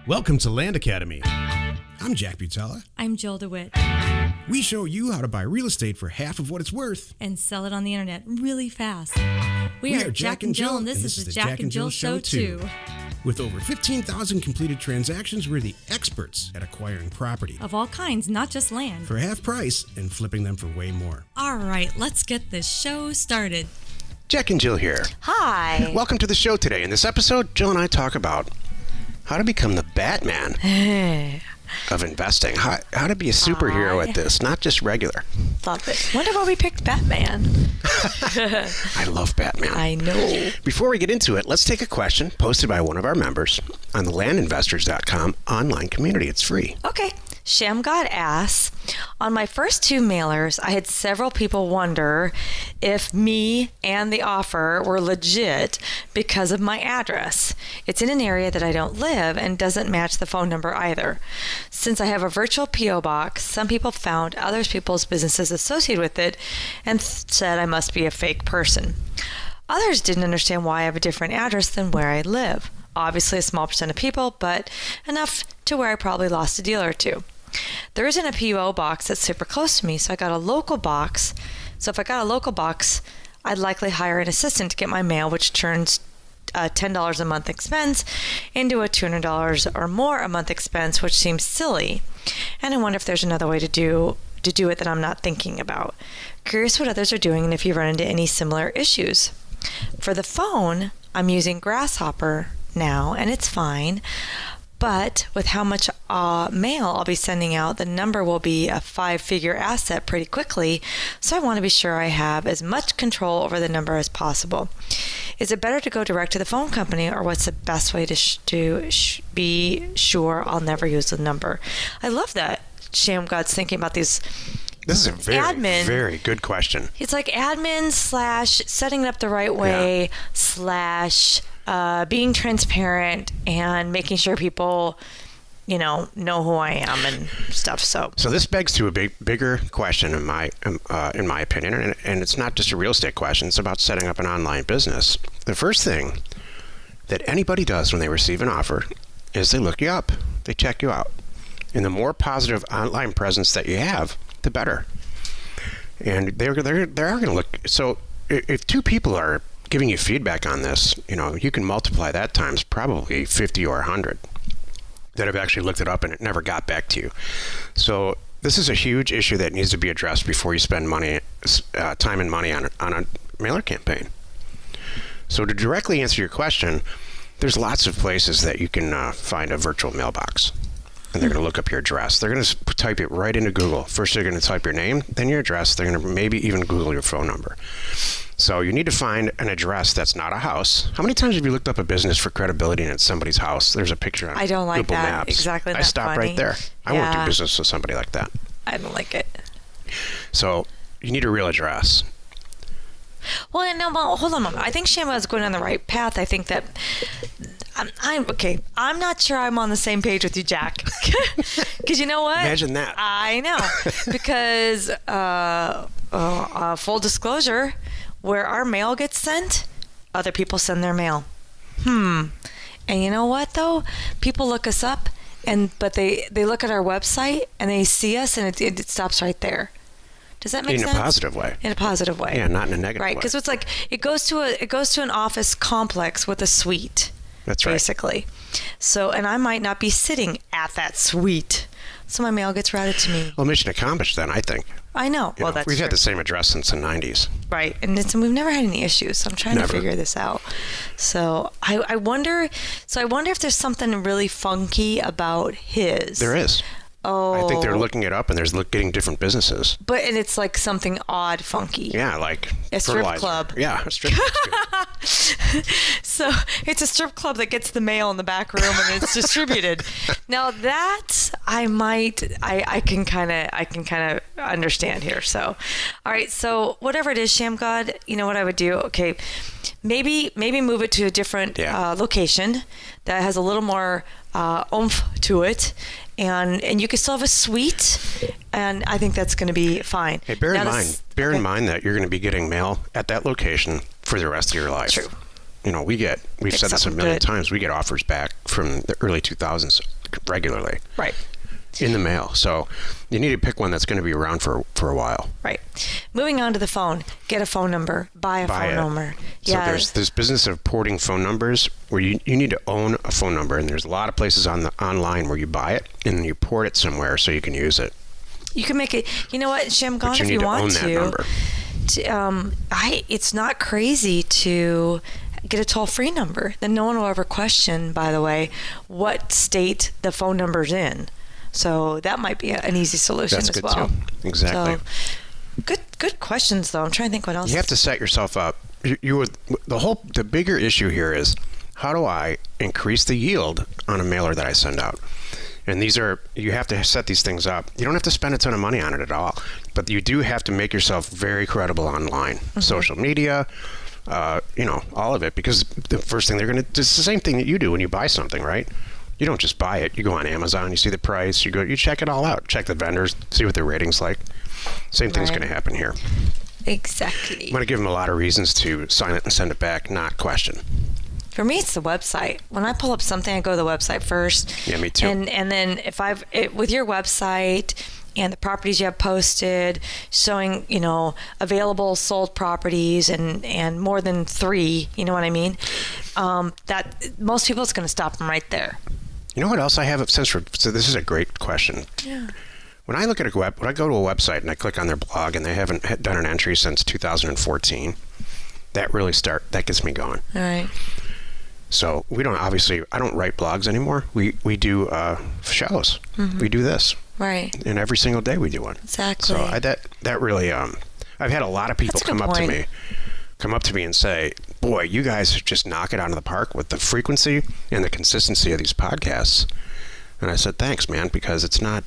Welcome to Land Academy. I'm Jack Butala. I'm Jill DeWitt. We show you how to buy real estate for half of what it's worth. And sell it on the internet really fast. We are Jack and Jill, and this is the Jack and Jill Show too. With over 15,000 completed transactions, we're the experts at acquiring property. Of all kinds, not just land. For half price and flipping them for way more. All right, let's get this show started. Jack and Jill here. Hi. Welcome to the show today. In this episode, Jill and I talk about how to become the Batman of investing. How to be a superhero at this, not just regular. Love it. Wonder why we picked Batman. I love Batman. I know. Before we get into it, let's take a question posted by one of our members on the landinvestors.com online community. It's free. Okay. Shamgod asks, on my first two mailers, I had several people wonder if me and the offer were legit because of my address. It's in an area that I don't live and doesn't match the phone number either. Since I have a virtual P.O. box, some people found other people's businesses associated with it and said I must be a fake person. Others didn't understand why I have a different address than where I live. Obviously a small percent of people, but enough to where I probably lost a deal or two. There isn't a P.O. box that's super close to me, so I got a local box. So if I got a local box, I'd likely hire an assistant to get my mail, which turns $10 a month expense into a $200 or more a month expense, which seems silly. And I wonder if there's another way to do it that I'm not thinking about. Curious what others are doing and if you run into any similar issues. For the phone, I'm using Grasshopper now, and it's fine. But with how much mail I'll be sending out, the number will be a 5-figure asset pretty quickly, so I want to be sure I have as much control over the number as possible. Is it better to go direct to the phone company, or what's the best way to be sure I'll never use the number? I love that Shamgod's thinking about these. This is a very good question. It's like admin / setting it up the right way / being transparent and making sure people, know who I am and stuff. So this begs to a bigger question in my opinion, and it's not just a real estate question. It's about setting up an online business. The first thing that anybody does when they receive an offer is they look you up, they check you out, and the more positive online presence that you have, the better. And they're going to look. So if two people are giving you feedback on this, you can multiply that times probably 50 or 100 that have actually looked it up and it never got back to you. So this is a huge issue that needs to be addressed before you spend time and money on a mailer campaign. So to directly answer your question, there's lots of places that you can find a virtual mailbox. And they're going to look up your address. They're going to type it right into Google. First, they're going to type your name, then your address. They're going to maybe even Google your phone number. So you need to find an address that's not a house. How many times have you looked up a business for credibility and it's somebody's house? There's a picture on Google Maps. That. Exactly. I stopped right there. I won't do business with somebody like that. I don't like it. So you need a real address. Well, hold on a moment. I think Shama is going on the right path. I think that I'm okay. I'm not sure I'm on the same page with you, Jack. Because you know what? Imagine that. I know. Because full disclosure, where our mail gets sent, other people send their mail. And you know what, though? People look us up, but they look at our website, and they see us, and it stops right there. Does that make sense? In a positive way. In a positive way. Yeah, not in a negative way. Right, because it's like it goes to an office complex with a suite. That's right. Basically. So, and I might not be sitting at that suite, so my mail gets routed to me. Well, mission accomplished then, I think. I know. That's we've true. had the same address since the 90s. Right, and we've never had any issues. So I'm trying to figure this out. So I wonder. So I wonder if there's something really funky about his. There is. Oh. I think they're looking it up and there's getting different businesses. And it's like something odd, funky. Yeah, like a strip club. Yeah, a strip club. So it's a strip club that gets the mail in the back room and it's distributed. Now that I can kind of understand here. So, all right. So whatever it is, Shamgod, you know what I would do? Okay, maybe move it to a different location that has a little more oomph to it. And you can still have a suite, and I think that's going to be fine. Hey, bear in mind that you're going to be getting mail at that location for the rest of your life. True. we've said this a million times. We get offers back from the early 2000s regularly. Right. In the mail. So you need to pick one that's going to be around for a while. Right. Moving on to the phone. Get a phone number. Buy a phone number. So there's this business of porting phone numbers where you need to own a phone number, and there's a lot of places online where you buy it and then you port it somewhere so you can use it. You can make it. You know what, Sham, gone if you want to. It's not crazy to get a toll-free number. Then no one will ever question, by the way, what state the phone number's in. So that might be an easy solution as well. Too. Exactly. So, good questions, though. I'm trying to think what else. You have to set yourself up. The bigger issue here is, how do I increase the yield on a mailer that I send out? And you have to set these things up. You don't have to spend a ton of money on it at all, but you do have to make yourself very credible online, social media, all of it, because the first thing it's the same thing that you do when you buy something, right? You don't just buy it. You go on Amazon, you see the price, you check it all out, check the vendors, see what their rating's like. Same thing's going to happen here. Exactly. I'm going to give them a lot of reasons to sign it and send it back, not question. For me, it's the website. When I pull up something, I go to the website first. Yeah, me too. And then with your website and the properties you have posted, showing, available sold properties and more than 3, you know what I mean? That most people, it's going to stop them right there. You know what else I have? So this is a great question. Yeah. When I look at when I go to a website and I click on their blog and they haven't done an entry since 2014, that gets me going. All right. So I don't write blogs anymore. We do shows. Mm-hmm. We do this. Right. And every single day we do one. Exactly. So that really, I've had a lot of people come up to me and say, boy, you guys just knock it out of the park with the frequency and the consistency of these podcasts. And I said, thanks, man, because it's not.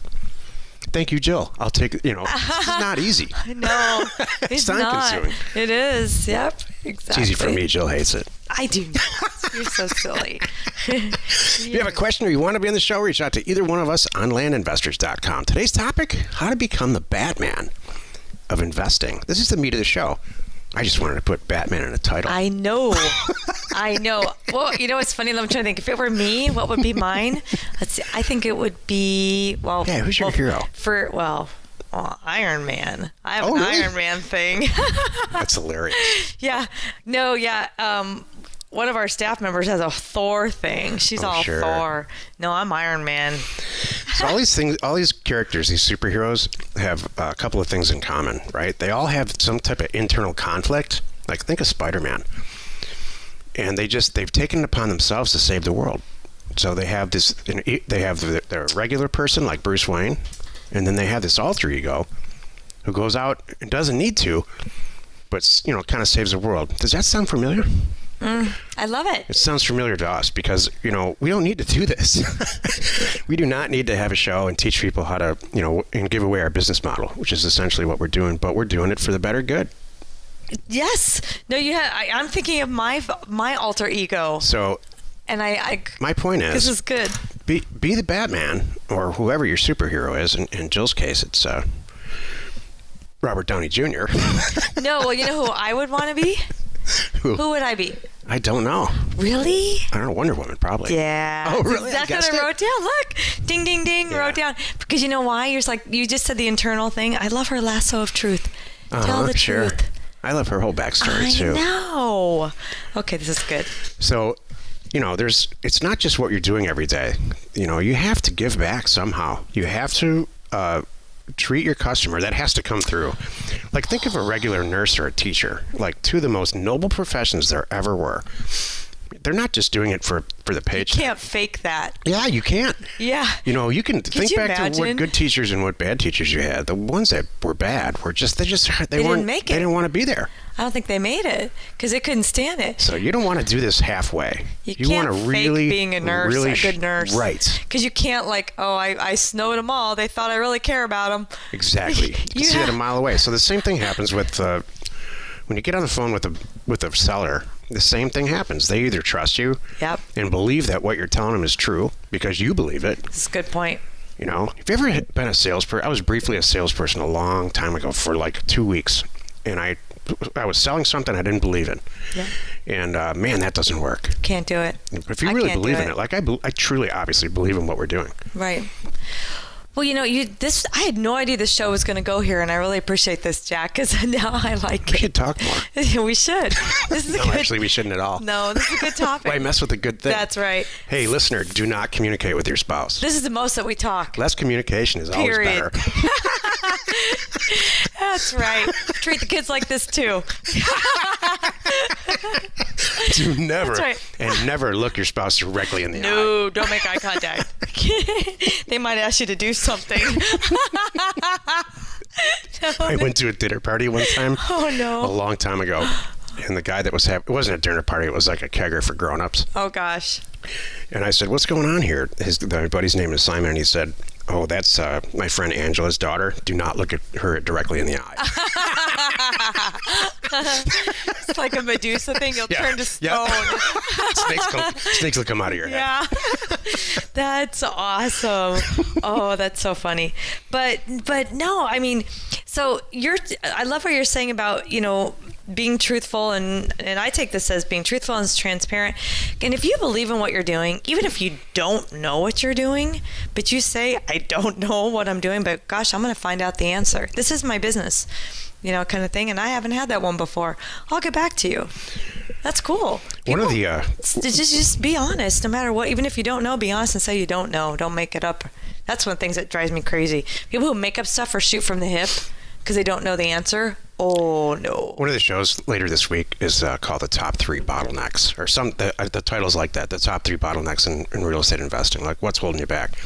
Thank you, Jill. I'll take it. It's not easy. No, it's time consuming. It is. Yep. Exactly. It's easy for me. Jill hates it. I do not. You're so silly. If you have a question or you want to be on the show, reach out to either one of us on landinvestors.com. Today's topic, how to become the Batman of investing. This is the meat of the show. I just wanted to put Batman in a title. I know. Well, it's funny. I'm trying to think. If it were me, what would be mine? Let's see. I think it would be, yeah, who's your hero? Iron Man. I have an really? Iron Man thing. That's hilarious. Yeah. No, yeah. One of our staff members has a Thor thing. She's sure. Thor. No, I'm Iron Man. So all these characters, these superheroes, have a couple of things in common, right? They all have some type of internal conflict. Like, think of Spider-Man. And they've taken it upon themselves to save the world. So they have their regular person like Bruce Wayne, and then they have this alter ego who goes out and doesn't need to, but kind of saves the world. Does that sound familiar? I love it. It sounds familiar to us because, we don't need to do this. We do not need to have a show and teach people how to, and give away our business model, which is essentially what we're doing, but we're doing it for the better good. Yes. No, I'm thinking of my alter ego. So, and my point is, this is good. Be the Batman or whoever your superhero is. In Jill's case, it's Robert Downey Jr. No, well, you know who I would want to be? Who would I be? I don't know. Really? I don't know. Wonder Woman, probably. Yeah. Oh, really? That's what I wrote down. Look. Ding, ding, ding. Yeah. Wrote down. Because you know why? You just said the internal thing. I love her lasso of truth. Tell the truth. I love her whole backstory, too. I know. Okay, this is good. So, it's not just what you're doing every day. You have to give back somehow. You have to treat your customer. That has to come through. Like, think of a regular nurse or a teacher, like two of the most noble professions there ever were. They're not just doing it for the paycheck. You can't fake that. Yeah, you can't. Yeah. You can think back to what good teachers and what bad teachers you had. The ones that were bad were they didn't make it. They didn't want to be there. I don't think they made it because they couldn't stand it. So you don't want to do this halfway. You can't want to fake really being a nurse, really a good nurse. Right. Because you can't I snowed them all. They thought I really care about them. Exactly. You can see that a mile away. So the same thing happens with when you get on the phone with a seller. The same thing happens. They either trust you and believe that what you're telling them is true because you believe it. That's a good point. Have you ever been a salesperson? I was briefly a salesperson a long time ago for like 2 weeks. And I I was selling something I didn't believe in. Yeah. And man, that doesn't work. Can't do it. If you I really can't do believe in it. it, like I truly, obviously believe in what we're doing. Right. Well, I had no idea this show was going to go here, and I really appreciate this, Jack, because now I like We it. should talk more. We should. This is No, actually, we shouldn't at all. No, this is a good topic. Why mess with a good thing? That's right. Hey, listener, do not communicate with your spouse. This is the most that we talk. Less communication is always Period. better. That's right. Treat the kids like this too. Do never That's right. and never look your spouse directly in the eye. No, don't make eye contact. They might ask you to do something. I went to a dinner party one time. Oh A no. long time ago. And the guy that was having, it wasn't a dinner party, it was like a kegger for grown-ups. Oh gosh. And I said, what's going on here? My buddy's name is Simon, and he said, oh, that's my friend Angela's daughter. Do not look at her directly in the eye. It's like a Medusa thing. You'll turn to stone. Snakes will come out of your head. Yeah. That's awesome. Oh, that's so funny. But no, I mean, so I love what you're saying about, being truthful, and I take this as being truthful and transparent. And if you believe in what you're doing, even if you don't know what you're doing, but you say, I don't know what I'm doing, but gosh, I'm going to find out the answer. This is my business, kind of thing. And I haven't had that one before. I'll get back to you. That's cool. One of the just be honest, no matter what. Even if you don't know, be honest and say you don't know. Don't make it up. That's one of the things that drives me crazy. People who make up stuff or shoot from the hip because they don't know the answer. Oh no! One of the shows later this week is called "The Top 3 Bottlenecks," or the title's like that: "The Top 3 Bottlenecks in Real Estate Investing." Like, what's holding you back?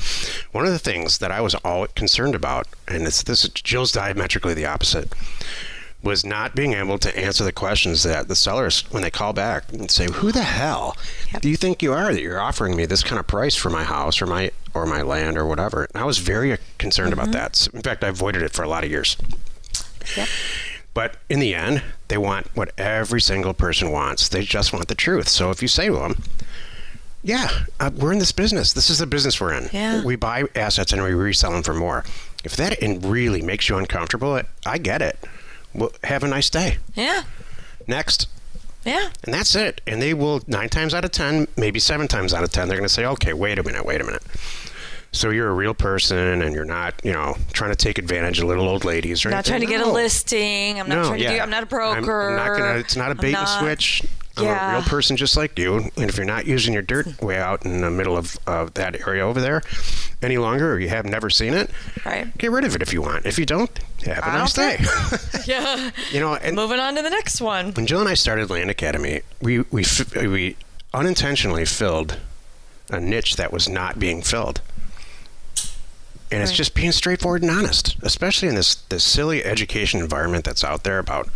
One of the things that I was all concerned about, and Jill's diametrically the opposite, was not being able to answer the questions that the sellers, when they call back and say, "Who the hell do you think you are that you're offering me this kind of price for my house or my land or whatever?" And I was very concerned about that. In fact, I avoided it for a lot of years. Yep. But in the end, they want what every single person wants. They just want the truth. So if you say to them, we're in this business. This is the business we're in. Yeah. We buy assets and we resell them for more. If that really makes you uncomfortable, I get it. Well, have a nice day. Yeah. Next. Yeah. And that's it. And they will, 9 times out of 10, maybe 7 times out of 10, they're going to say, okay, wait a minute. So you're a real person, and you're not, trying to take advantage of little old ladies or Not anything. trying to get a listing. I'm not I'm not a broker. I'm not gonna. It's not a bait and switch. I'm a real person just like you. And if you're not using your dirt way out in the middle of that area over there any longer, or you have never seen it, right, get rid of it if you want. If you don't, have a nice day. Yeah. And moving on to the next one. when Jill and I started Land Academy, we unintentionally filled a niche that was not being filled. And it's just being straightforward and honest, especially in this silly education environment that's out there about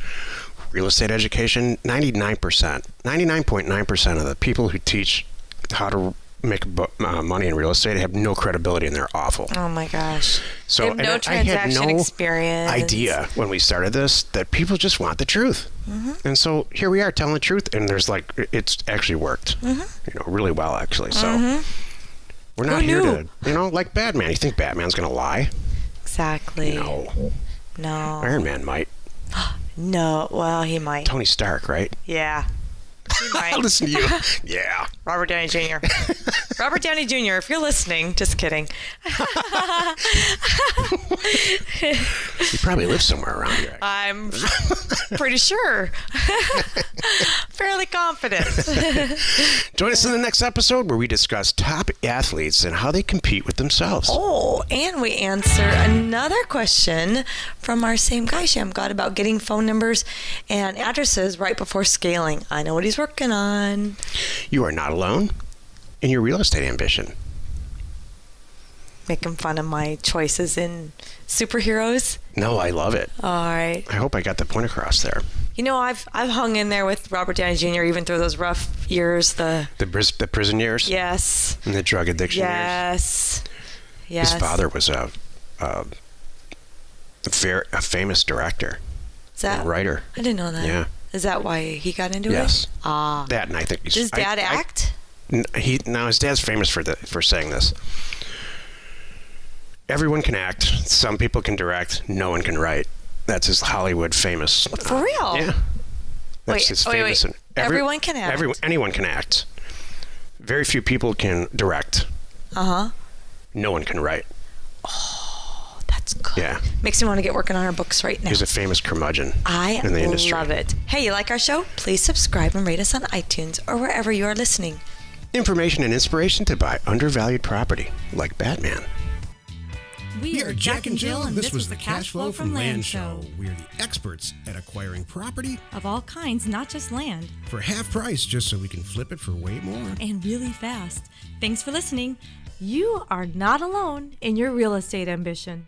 real estate education. 99.9% of the people who teach how to make money in real estate have no credibility, and they're awful. Oh my gosh. So They have no transaction experience. Idea when we started this that people just want the truth. And so here we are telling the truth, and it's actually worked, really well actually. So we're not here to, like Batman. You think Batman's going to lie? Exactly. No. Iron Man might. No. Well, he might. Tony Stark, right? Yeah. He might. Listen to you. Yeah. Robert Downey Jr. Robert Downey Jr., if you're listening, just kidding. He probably lives somewhere around here. I'm pretty sure. Fairly confident. Join us in the next episode where we discuss top athletes and how they compete with themselves. Oh, and we answer another question from our same guy, Sham, about getting phone numbers and addresses right before scaling. I know what he's working on. You are not alone in your real estate ambition. Making fun of my choices in superheroes. No, I love it. All right. I hope I got the point across there. I've hung in there with Robert Downey Jr. even through those rough years. The prison years. Yes. And the drug addiction years. Yes. His father was a famous director. Is that a writer? I didn't know that. Yeah. Is that why he got into it? Yes. Ah. That, and I think he's. Does Dad act? His dad's famous for saying this. Everyone can act. Some people can direct. No one can write. That's his Hollywood famous. For real? Yeah. That's his famous. Wait. Everyone can act. Anyone can act. Very few people can direct. No one can write. Oh, that's good. Yeah. Makes me want to get working on our books right now. He's a famous curmudgeon I in the industry. love it. Hey, you like our show? Please subscribe and rate us on iTunes or wherever you are listening. Information and inspiration to buy undervalued property, like Batman. We are Jack and Jill, and this was the Cash Flow from Land Show. We are the experts at acquiring property Of all kinds, not just land, for half price just so we can flip it for way more. and really fast. Thanks for listening. You are not alone in your real estate ambition.